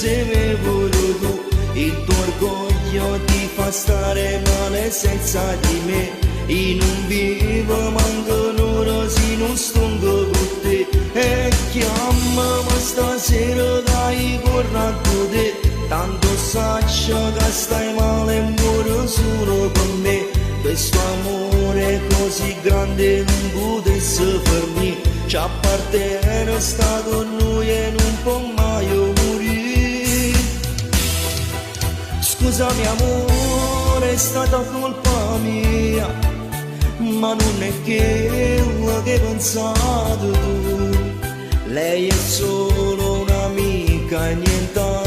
se mi vuoi tu, il tuo orgoglio ti fa stare male senza di me. Io non vivo manco un'ora se non sto con te. E chiamami stasera dai corrado te, tanto saccio che stai male e muore solo per me. Questo amore così grande non potesse fermi, ci appartiene, sta con noi e non può mai morire. Scusami amore, è stata colpa mia, ma non è quello che hai pensato tu. Lei è solo un'amica e niente